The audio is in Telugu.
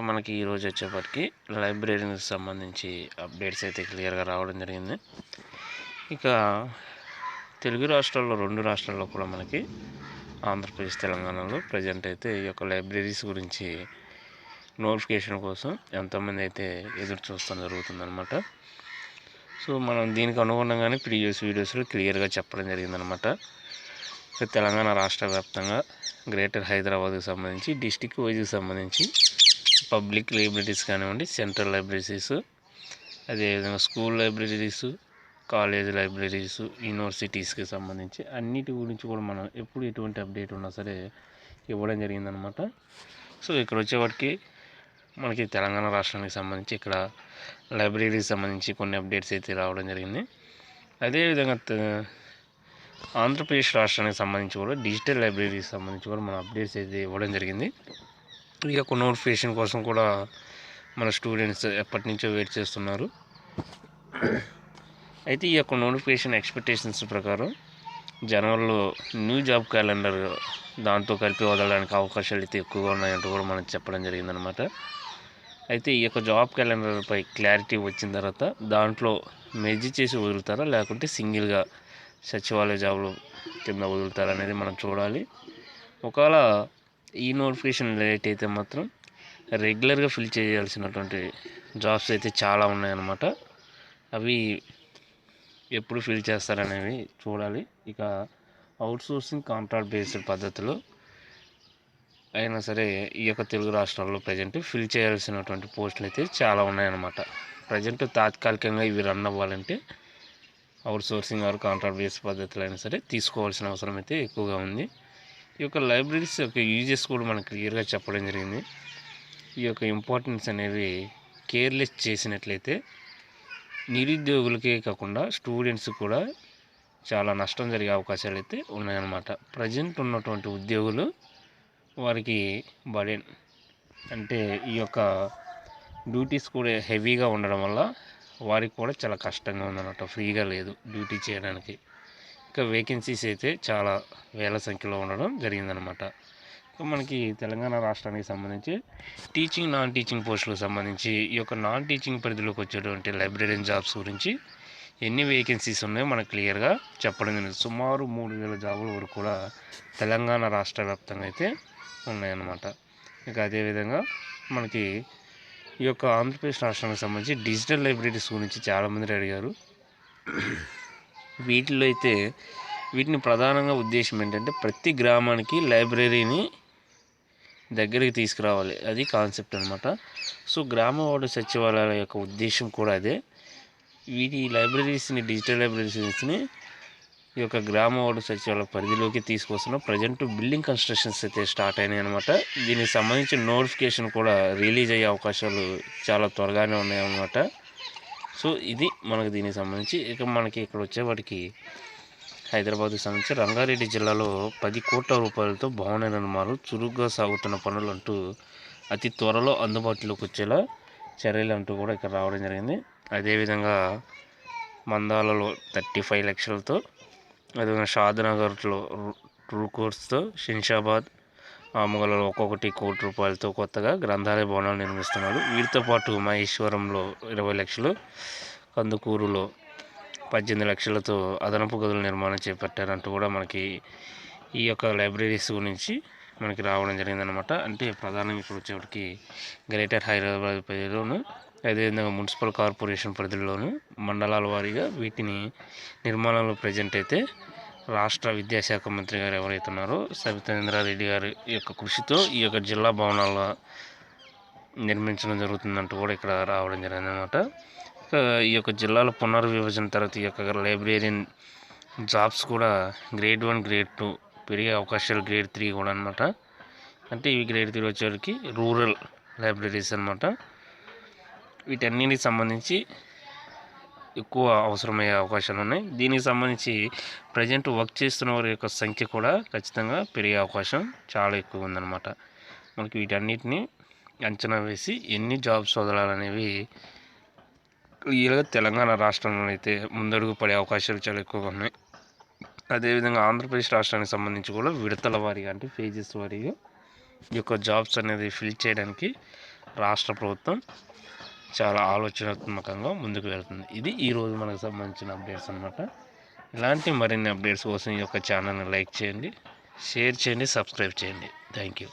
మనకి ఈరోజు వచ్చేప్పటికి లైబ్రరీకి సంబంధించి అప్డేట్స్ అయితే క్లియర్గా రావడం జరిగింది. ఇక తెలుగు రాష్ట్రాల్లో 2 రాష్ట్రాల్లో కూడా మనకి ఆంధ్రప్రదేశ్ తెలంగాణలో ప్రజెంట్ అయితే ఈ యొక్క లైబ్రరీస్ గురించి నోటిఫికేషన్ కోసం ఎంతోమంది అయితే ఎదురు చూస్తాం జరుగుతుందన్నమాట. సో మనం దీనికి అనుగుణంగానే ప్రీవియస్ వీడియోస్లో క్లియర్గా చెప్పడం జరిగిందనమాట. తెలంగాణ రాష్ట్ర వ్యాప్తంగా గ్రేటర్ హైదరాబాద్కి సంబంధించి డిస్టిక్ వైజ్కి సంబంధించి పబ్లిక్ లైబ్రరీస్ కానివ్వండి, సెంట్రల్ లైబ్రరీస్, అదేవిధంగా స్కూల్ లైబ్రరీస్, కాలేజ్ లైబ్రరీస్, యూనివర్సిటీస్కి సంబంధించి అన్నిటి గురించి కూడా మనం ఎప్పుడు ఎటువంటి అప్డేట్ ఉన్నా సరే ఇవ్వడం జరిగిందనమాట. సో ఇక్కడ వచ్చేవాటికి మనకి తెలంగాణ రాష్ట్రానికి సంబంధించి ఇక్కడ లైబ్రరీకి సంబంధించి కొన్ని అప్డేట్స్ అయితే రావడం జరిగింది. అదేవిధంగా ఆంధ్రప్రదేశ్ రాష్ట్రానికి సంబంధించి కూడా డిజిటల్ లైబ్రరీకి సంబంధించి కూడా మన అప్డేట్స్ అయితే ఇవ్వడం జరిగింది. ఈ యొక్క నోటిఫికేషన్ కోసం కూడా మన స్టూడెంట్స్ ఎప్పటి నుంచో వెయిట్ చేస్తున్నారు. అయితే ఈ యొక్క నోటిఫికేషన్ ఎక్స్పెక్టేషన్స్ ప్రకారం జనవరిలో న్యూ జాబ్ క్యాలెండర్ దాంతో కలిపి వదలడానికి అవకాశాలు అయితే ఎక్కువగా ఉన్నాయంటూ కూడా మనం చెప్పడం జరిగిందనమాట. అయితే ఈ యొక్క జాబ్ క్యాలెండర్పై క్లారిటీ వచ్చిన తర్వాత దాంట్లో మెర్జ్ చేసి వదులుతారా లేకుంటే సింగిల్గా సచివాలయ జాబులు కింద వదులుతారా అనేది మనం చూడాలి. ఒకవేళ ఈ నోటిఫికేషన్ లేట్ అయితే మాత్రం రెగ్యులర్గా ఫిల్ చేయాల్సినటువంటి జాబ్స్ అయితే చాలా ఉన్నాయన్నమాట. అవి ఎప్పుడు ఫిల్ చేస్తారనేవి చూడాలి. ఇక అవుట్సోర్సింగ్ కాంట్రాక్ట్ బేస్డ్ పద్ధతిలో అయినా సరే ఈ యొక్క తెలుగు రాష్ట్రాల్లో ప్రజెంట్ ఫిల్ చేయాల్సినటువంటి పోస్టులు అయితే చాలా ఉన్నాయన్నమాట. ప్రజెంట్ తాత్కాలికంగా ఇవి రన్ అవ్వాలంటే అవుట్సోర్సింగ్ ఆర్ కాంట్రాక్ట్ బేస్డ్ పద్ధతులు అయినా సరే తీసుకోవాల్సిన అవసరం అయితే ఎక్కువగా ఉంది. ఈ యొక్క లైబ్రరీస్ యొక్క యూజెస్ కూడా మనకు క్లియర్గా చెప్పడం జరిగింది. ఈ యొక్క ఇంపార్టెన్స్ అనేవి కేర్లెస్ చేసినట్లయితే నిరుద్యోగులకే కాకుండా స్టూడెంట్స్ కూడా చాలా నష్టం జరిగే అవకాశాలు అయితే ఉన్నాయన్నమాట. ప్రజెంట్ ఉన్నటువంటి ఉద్యోగులు వారికి బర్డెన్ అంటే ఈ యొక్క డ్యూటీస్ కూడా హెవీగా ఉండడం వల్ల వారికి కూడా చాలా కష్టంగా ఉందన్నమాట. ఫ్రీగా లేదు డ్యూటీ చేయడానికి. ఇక వేకెన్సీస్ అయితే చాలా వేల సంఖ్యలో ఉండడం జరిగిందనమాట. మనకి తెలంగాణ రాష్ట్రానికి సంబంధించి టీచింగ్ నాన్ టీచింగ్ పోస్టులకు సంబంధించి ఈ యొక్క నాన్ టీచింగ్ పరిధిలోకి వచ్చేటువంటి లైబ్రరీన్ జాబ్స్ గురించి ఎన్ని వేకెన్సీస్ ఉన్నాయో మనకు క్లియర్గా చెప్పడం జరిగింది. సుమారు 3,000 జాబుల వరకు కూడా తెలంగాణ రాష్ట్ర వ్యాప్తంగా అయితే ఉన్నాయన్నమాట. ఇక అదేవిధంగా మనకి ఈ యొక్క ఆంధ్రప్రదేశ్ రాష్ట్రానికి సంబంధించి డిజిటల్ లైబ్రరీస్ గురించి చాలామంది అడిగారు. వీటిలో అయితే వీటిని ప్రధానంగా ఉద్దేశం ఏంటంటే ప్రతి గ్రామానికి లైబ్రరీని దగ్గరికి తీసుకురావాలి, అది కాన్సెప్ట్ అనమాట. సో గ్రామ వార్డు సచివాలయాల యొక్క ఉద్దేశం కూడా అదే. వీటి లైబ్రరీస్ని డిజిటల్ లైబ్రరీస్ని ఈ యొక్క గ్రామ వార్డు సచివాలయ పరిధిలోకి తీసుకొస్తున్న ప్రజెంట్ బిల్డింగ్ కన్స్ట్రక్షన్స్ అయితే స్టార్ట్ అయినాయి అనమాట. దీనికి సంబంధించిన నోటిఫికేషన్ కూడా రిలీజ్ అయ్యే అవకాశాలు చాలా త్వరగానే ఉన్నాయన్నమాట. సో ఇది మనకు దీనికి సంబంధించి. ఇక మనకి ఇక్కడ వచ్చేవాటికి హైదరాబాద్కి సంబంధించి రంగారెడ్డి జిల్లాలో 10 కోట్ల రూపాయలతో భవన నిర్మాణాలు చురుగ్గా సాగుతున్న పనులు అంటూ అతి త్వరలో అందుబాటులోకి వచ్చేలా చర్యలు అంటూ కూడా ఇక్కడ రావడం జరిగింది. అదేవిధంగా మందాలలో 35 లక్షలతో, అదేవిధంగా షాద్నగర్లో 2 కోట్స్తో, శంషాబాద్, ఆముగలలో ఒక్కొక్కటి 1 కోటి రూపాయలతో కొత్తగా గ్రంథాలయ భవనాలు నిర్మిస్తున్నారు. వీటితో పాటు మహేశ్వరంలో 20 లక్షలు, కందుకూరులో 18 లక్షలతో అదనపు గదుల నిర్మాణం చేపట్టారంటూ కూడా మనకి ఈ యొక్క లైబ్రరీస్ గురించి మనకి రావడం జరిగిందనమాట. అంటే ప్రధానంగా ఇప్పుడు వచ్చేప్పటికి గ్రేటర్ హైదరాబాద్ పరిధిలోను, అదేవిధంగా మున్సిపల్ కార్పొరేషన్ పరిధిలోను మండలాల వారీగా వీటిని నిర్మాణంలో ప్రజెంట్ అయితే రాష్ట్ర విద్యాశాఖ మంత్రి గారు ఎవరైతే ఉన్నారో సబితా గారి యొక్క కృషితో ఈ యొక్క జిల్లా భవనాల నిర్మించడం జరుగుతుందంటూ కూడా ఇక్కడ రావడం జరిగిందనమాట. ఈ యొక్క జిల్లాల పునర్విభజన తర్వాత ఈ యొక్క లైబ్రరీన్ జాబ్స్ కూడా గ్రేడ్ 1, గ్రేడ్ 2 పెరిగే అవకాశాలు, గ్రేడ్ 3 కూడా అనమాట. అంటే ఇవి గ్రేడ్ 3 వచ్చేసరికి రూరల్ లైబ్రరీస్ అనమాట. వీటన్నిటికి సంబంధించి ఎక్కువ అవసరమయ్యే అవకాశాలు ఉన్నాయి. దీనికి సంబంధించి ప్రజెంట్ వర్క్ చేస్తున్న వారి యొక్క సంఖ్య కూడా ఖచ్చితంగా పెరిగే అవకాశం చాలా ఎక్కువ ఉందన్నమాట. మనకి వీటన్నిటిని అంచనా వేసి ఎన్ని జాబ్స్ వదలాలనేవి క్లియర్గా తెలంగాణ రాష్ట్రంలో అయితే ముందడుగు పడే అవకాశాలు చాలా ఎక్కువగా ఉన్నాయి. అదేవిధంగా ఆంధ్రప్రదేశ్ రాష్ట్రానికి సంబంధించి కూడా విడతల వారీగా అంటే ఫేజెస్ వారీగా ఈ యొక్క జాబ్స్ అనేది ఫిల్ చేయడానికి రాష్ట్ర ప్రభుత్వం చాలా ఆలోచనాత్మకంగా ముందుకు వెళ్తుంది. ఇది ఈరోజు మనకు సంబంధించిన అప్డేట్స్ అనమాట. ఇలాంటి మరిన్ని అప్డేట్స్ కోసం ఈ యొక్క ఛానల్ని లైక్ చేయండి, షేర్ చేయండి, సబ్స్క్రైబ్ చేయండి. Thank you.